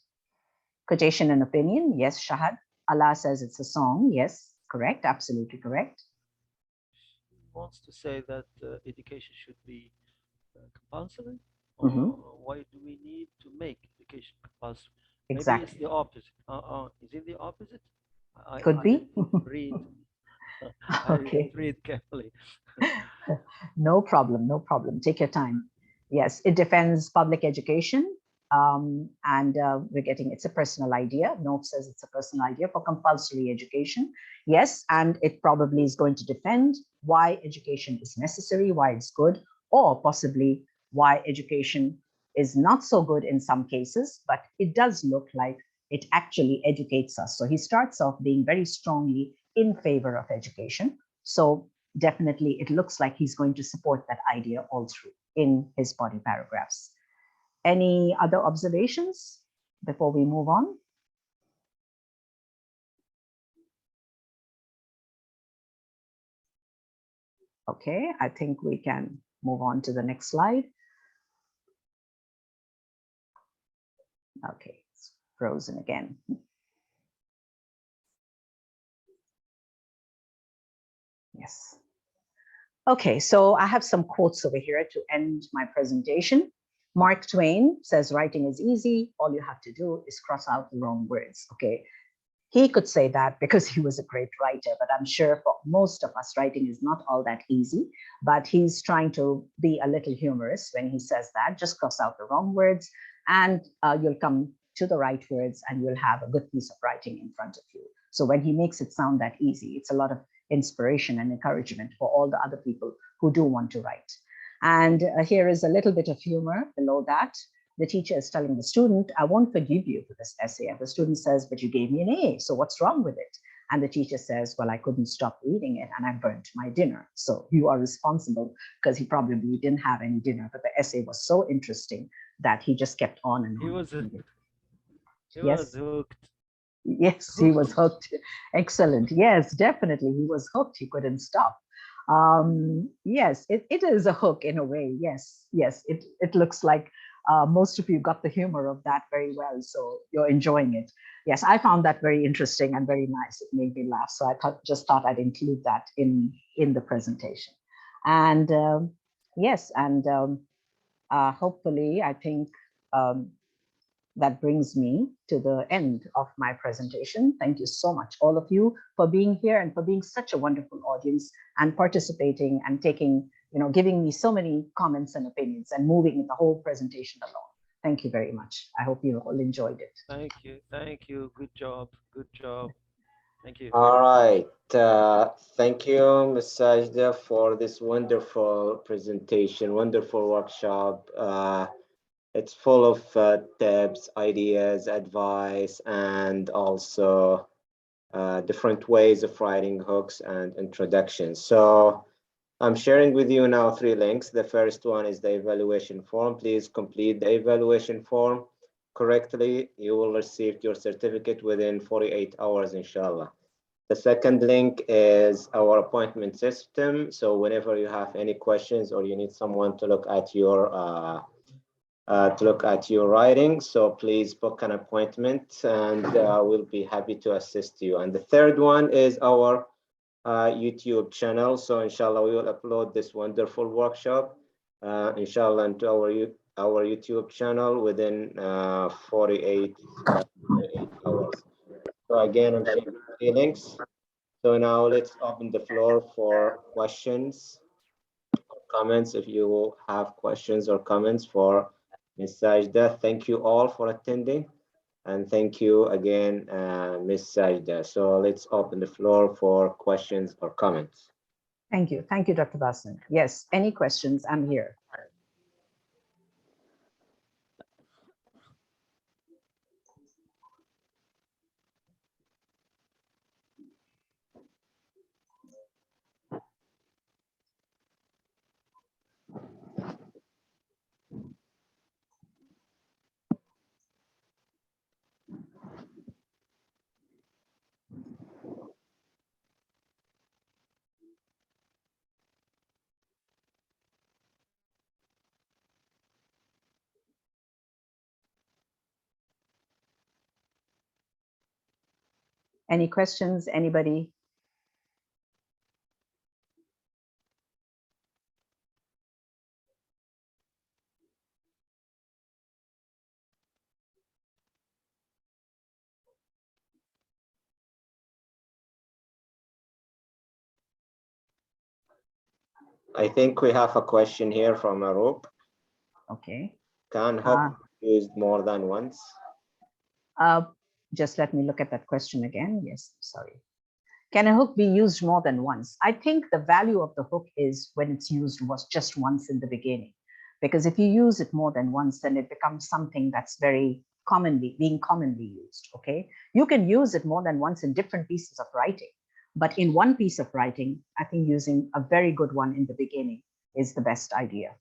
Quotation and opinion. Yes, Shahad. Allah says it's a song. Yes, correct. Absolutely correct. He wants to say that education should be compulsory. Mhm. Why do we need to make education compulsory? Exactly. Maybe it's the opposite. Is it the opposite? Could be. Read. Okay. Read carefully. No problem, no problem. Take your time. Yes, it defends public education. And we're getting, it's a personal idea. Nope says it's a personal idea for compulsory education. Yes, and it probably is going to defend why education is necessary, why it's good, or possibly why education is not so good in some cases, but it does look like it actually educates us. So he starts off being very strongly in favor of education. So definitely it looks like he's going to support that idea all through in his body paragraphs. Any other observations before we move on? Okay, I think we can move on to the next slide. Okay, it's frozen again. Yes. Okay, so I have some quotes over here to end my presentation. Mark Twain says writing is easy. All you have to do is cross out the wrong words. Okay, he could say that because he was a great writer, but I'm sure for most of us, writing is not all that easy. But he's trying to be a little humorous when he says that. Just cross out the wrong words and you'll come to the right words and you'll have a good piece of writing in front of you. So when he makes it sound that easy, it's a lot of inspiration and encouragement for all the other people who do want to write. And here is a little bit of humor below that. The teacher is telling the student, I won't forgive you for this essay. And the student says, but you gave me an A, so what's wrong with it? And the teacher says, well, I couldn't stop reading it and I burnt my dinner. So you are responsible, because he probably didn't have any dinner, but the essay was so interesting that he just kept on and on. He was Yes. hooked. Yes, he was hooked. Excellent. Yes, definitely. He was hooked. He couldn't stop. Yes, it is a hook in a way. Yes, yes. It looks like most of you got the humor of that very well, so you're enjoying it. Yes, I found that very interesting and very nice. It made me laugh, so I just thought I'd include that in the presentation. And yes, and hopefully, I think that brings me to the end of my presentation. Thank you so much, all of you, for being here and for being such a wonderful audience and participating and taking, giving me so many comments and opinions and moving the whole presentation along. Thank you very much. I hope you all enjoyed it. Thank you. Thank you. Good job. Good job. Thank you. All right. Thank you, Ms. Sajida, for this wonderful presentation, wonderful workshop. It's full of tips, ideas, advice, and also different ways of writing hooks and introductions. So I'm sharing with you now 3 links. The first one is the evaluation form. Please complete the evaluation form correctly. You will receive your certificate within 48 hours, inshallah. The second link is our appointment system. So whenever you have any questions or you need someone to look at your writing, so please book an appointment and we'll be happy to assist you. And the third one is our YouTube channel. So inshallah, we will upload this wonderful workshop inshallah into our YouTube channel within 48 hours. So again, I'm sharing the links. So now let's open the floor for questions or comments. If you have questions or comments for Ms. Sajida, thank you all for attending. And thank you again, Ms. Sajida. So let's open the floor for questions or comments. Thank you. Thank you, Dr. Basim. Yes, any questions? I'm here. Any questions, anybody? I think we have a question here from Arup. Okay. Can hook be used more than once? Just let me look at that question again. Yes, sorry. Can a hook be used more than once? I think the value of the hook is when it's used just once in the beginning. Because if you use it more than once, then it becomes something that's being commonly used, okay? You can use it more than once in different pieces of writing, but in one piece of writing, I think using a very good one in the beginning is the best idea.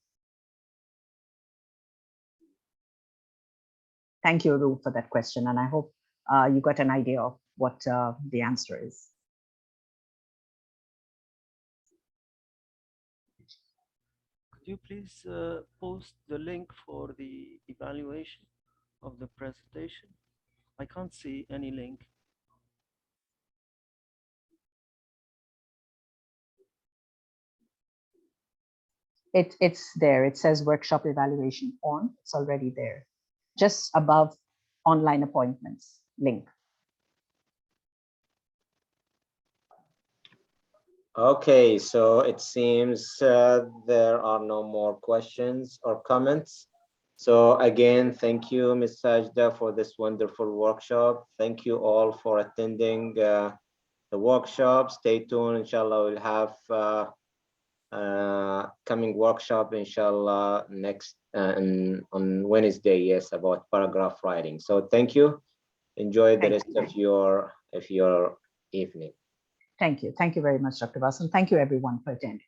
Thank you, Ru, for that question, and I hope you got an idea of what the answer is. Could you please post the link for the evaluation of the presentation? I can't see any link. It's there. It says workshop evaluation on. It's already there, just above online appointments link. Okay, so it seems there are no more questions or comments. So again, thank you, Ms. Sajida, for this wonderful workshop. Thank you all for attending the workshop. Stay tuned. Inshallah, we'll have coming workshop, inshallah, next on Wednesday, yes, about paragraph writing. So thank you. Enjoy the rest of your evening. Thank you. Thank you very much, Dr. Basim. Thank you, everyone, for attending.